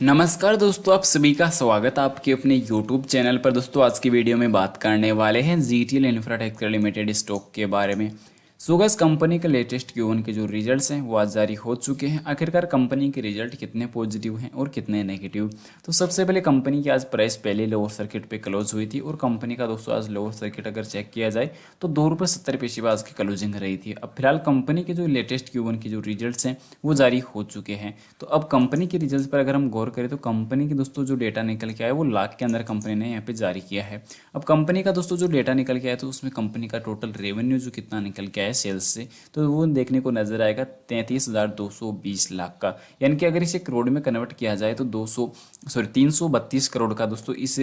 नमस्कार दोस्तों, आप सभी का स्वागत है आपके अपने YouTube चैनल पर। दोस्तों आज की वीडियो में बात करने वाले हैं GTL इंफ्राटेक लिमिटेड स्टॉक के बारे में। सो गाइस, कंपनी के लेटेस्ट Q1 के जो रिजल्ट्स हैं वो आज जारी हो चुके हैं। आखिरकार कंपनी के रिजल्ट कितने पॉजिटिव हैं और कितने नेगेटिव। तो सबसे पहले कंपनी की आज प्राइस पहले लोअर सर्किट पे क्लोज हुई थी और कंपनी का दोस्तों आज लोअर सर्किट अगर चेक किया जाए तो ₹2.70 आज की क्लोजिंग रही थी। अब फिलहाल कंपनी के जो लेटेस्ट Q1 के जो रिजल्ट्स हैं वो जारी हो चुके हैं। तो अब कंपनी के रिजल्ट्स पर अगर हम गौर करें तो कंपनी की दोस्तों जो डेटा निकल के आया वो लाख के अंदर कंपनी ने यहाँ पे जारी किया है। अब कंपनी का दोस्तों जो डेटा निकल के आया तो उसमें कंपनी का टोटल रेवेन्यू जो कितना निकल के आया सेल्स से, तो वो देखने को नजर आएगा 33,220 लाख का। यानी कि अगर इसे करोड़ में कन्वर्ट किया जाए तो 332 करोड़ का दोस्तों इस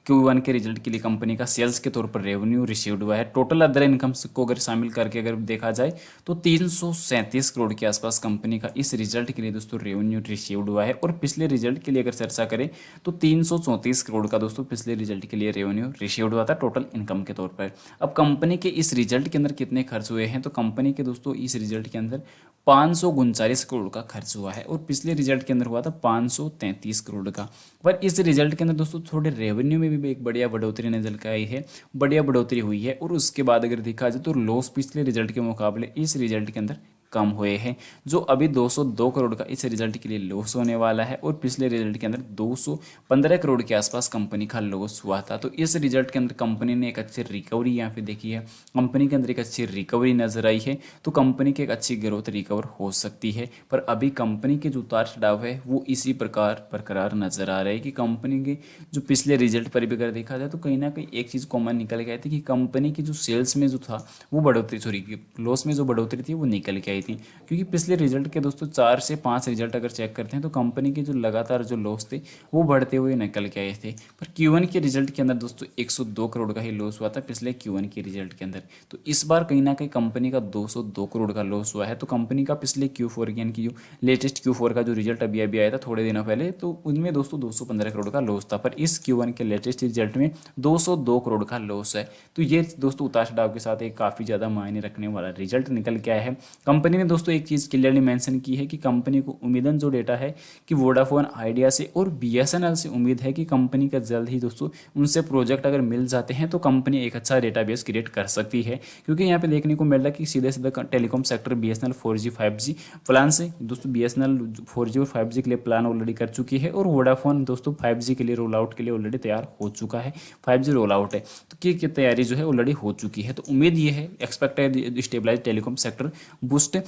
Q1 के रिजल्ट के लिए कंपनी का सेल्स के तौर पर रेवेन्यू रिसीव्ड हुआ है। टोटल अदर इनकम्स को अगर शामिल करके अगर देखा जाए तो 337 करोड़ के आसपास कंपनी का इस रिजल्ट के लिए दोस्तों रेवेन्यू रिसीव्ड हुआ है। और पिछले रिजल्ट के लिए अगर चर्चा करें तो 334 करोड़ का दोस्तों पिछले रिजल्ट के लिए रेवेन्यू रिसीव्ड हुआ था टोटल इनकम के तौर पर। अब कंपनी के इस रिजल्ट के अंदर कितने खर्च हुए हैं, तो कंपनी के दोस्तों इस रिजल्ट के अंदर 539 करोड़ का खर्च हुआ है और पिछले रिजल्ट के अंदर हुआ था 533 करोड़ का। पर इस रिजल्ट के अंदर दोस्तों थोड़े रेवेन्यू में भी एक बढ़िया बढ़ोतरी नजर के आई है, बढ़िया बढ़ोतरी हुई है। और उसके बाद अगर देखा जाए तो लॉस पिछले रिजल्ट के मुकाबले इस रिजल्ट के अंदर कम हुए हैं, जो अभी 202 करोड़ का इस रिजल्ट के लिए लॉस होने वाला है। और पिछले रिजल्ट के अंदर 215 करोड़ के आसपास कंपनी का लॉस हुआ था। तो इस रिजल्ट के अंदर कंपनी ने एक अच्छी रिकवरी यहाँ पे देखी है, कंपनी के अंदर एक अच्छी रिकवरी नजर आई है। तो कंपनी की एक अच्छी ग्रोथ रिकवर हो सकती है। पर अभी कंपनी के जो उतार चढ़ाव है वो इसी प्रकार बरकरार नजर आ रहे हैं कि कंपनी के जो पिछले रिजल्ट पर भी अगर देखा जाए तो कहीं ना कहीं एक चीज़ कॉमन निकल के आई थी कि कंपनी की जो सेल्स में जो था वो बढ़ोतरी, सॉरी लॉस में जो बढ़ोतरी थी वो निकल के आई थी। क्योंकि पिछले रिजल्ट के दोस्तों 4 से 5 रिजल्ट अगर चेक करते हैं तो कंपनी के जो लगातार जो लॉस थे वो बढ़ते हुए निकल के आए थे। पर Q1 के रिजल्ट के अंदर दोस्तों 102 करोड़ का ही लॉस हुआ था पिछले Q1 के रिजल्ट के अंदर। तो इस बार कहीं ना कहीं कंपनी का 202 करोड़ का लॉस हुआ है। तो कंपनी का पिछले Q4 यानी कि जो लेटेस्ट Q4 का जो रिजल्ट अभी अभी आया था थोड़े दिनों पहले, तो उनमें दोस्तों 215 करोड़ का लॉस था। पर इस Q1 के लेटेस्ट रिजल्ट में 202 करोड़ का लॉस है। तो ये दोस्तों उतार चढ़ाव के साथ एक काफ़ी ज़्यादा मायने रखने वाला रिजल्ट निकल के आया है। कंपनी ने दोस्तों एक चीज़ क्लियरली मेंशन की है कि कंपनी को उम्मीदन जो डेटा है कि वोडाफोन आइडिया से और BSNL से उम्मीद है कि कंपनी का जल्द ही दोस्तों उनसे प्रोजेक्ट अगर मिल जाते हैं तो कंपनी एक अच्छा डेटाबेस क्रिएट कर सकती है। क्योंकि यहाँ पे देखने को मिल रहा है कि सीधे सीधा telecom sector BSNL 4G 5G plan से दोस्तों BSNL 4G और 5G के लिए प्लान ऑलरेडी कर चुकी है और वोडाफोन दोस्तों 5G के लिए रोल आउट के लिए ऑलरेडी तैयार हो चुका है। 5G रोल आउट है तो की तैयारी जो है ऑलरेडी हो चुकी है। तो उम्मीद ये है, एक्सपेक्ट है stabilise telecom sector boost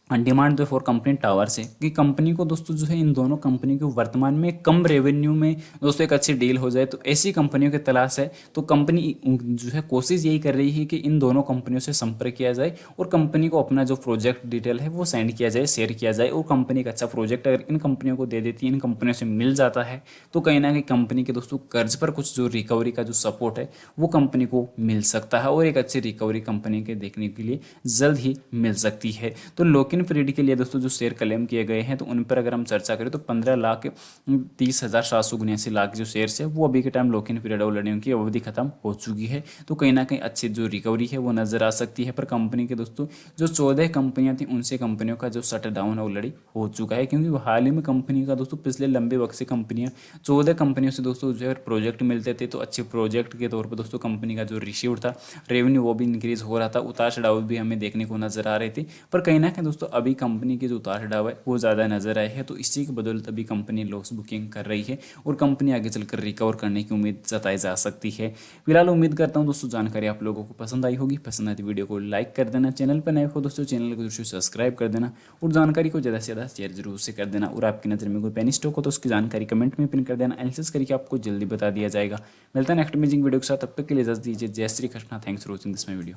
demand for company tower से कि कंपनी को दोस्तों जो है इन दोनों कंपनी को वर्तमान में कम रेवेन्यू में दोस्तों एक अच्छी डील हो जाए। तो ऐसी कंपनियों की तलाश है। तो कंपनी जो है कोशिश यही कर रही है कि इन दोनों कंपनियों से संपर्क किया जाए और कंपनी को अपना जो प्रोजेक्ट डिटेल है वो सेंड किया जाए, शेयर किया जाए। और कंपनी का अच्छा प्रोजेक्ट अगर इन कंपनियों को दे देती है, इन कंपनियों से मिल जाता है, तो कहीं ना कहीं कंपनी के दोस्तों कर्ज पर कुछ जो रिकवरी का जो सपोर्ट है वो कंपनी को मिल सकता है और एक अच्छी रिकवरी कंपनी के देखने के लिए जल्द ही मिल सकती है। तो लॉक इन पीरियड के लिए दोस्तों जो शेयर क्लेम किए गए हैं तो उन पर अगर हम चर्चा करें तो 15,30,779 लाख जो शेयर्स है वो अभी के time lock in period already उनकी अवधि खत्म हो चुकी है। तो कहीं ना कहीं अच्छी जो रिकवरी है वो नजर आ सकती है। पर कंपनी के दोस्तों जो 14 कंपनियां थी उनसे कंपनियों का जो शट डाउन ऑलरेडी हो चुका है। क्योंकि हाल ही में कंपनी का दोस्तों पिछले लंबे वक्त से कंपनियां 14 कंपनियों से दोस्तों जो है प्रोजेक्ट मिलते थे। तो अच्छे प्रोजेक्ट के तौर पर दोस्तों कंपनी का जो रिसीव्ड था रेवेन्यू वो भी इंक्रीज हो रहा था, उतार चढ़ाव भी हमें देखने को नजर आ रहे थे। पर कहीं ना कहीं दोस्तों अभी कंपनी के जो उतार चढ़ाव है वो ज़्यादा नजर आए हैं। तो इसी के बदौलत अभी कंपनी लॉस बुकिंग कर रही है और कंपनी आगे चलकर रिकवर करने की उम्मीद जताई जा सकती है। फिलहाल उम्मीद करता हूं दोस्तों जानकारी आप लोगों को पसंद आई होगी। पसंद आई तो वीडियो को लाइक कर देना, चैनल पर नए हो दोस्तों चैनल को जरूर सब्सक्राइब कर देना और जानकारी को ज़्यादा से ज़्यादा शेयर जरूर से कर देना। और आपकी नज़र में कोई पेनी स्टॉक हो तो उसकी जानकारी कमेंट में पिन कर देना, एनालिसिस करके आपको जल्दी बता दिया जाएगा। मिलता है नेक्स्ट अमेजिंग वीडियो के साथ, तब तक के लिए इजाजत दीजिए। जय Shri Krishna, thanks for watching this my video.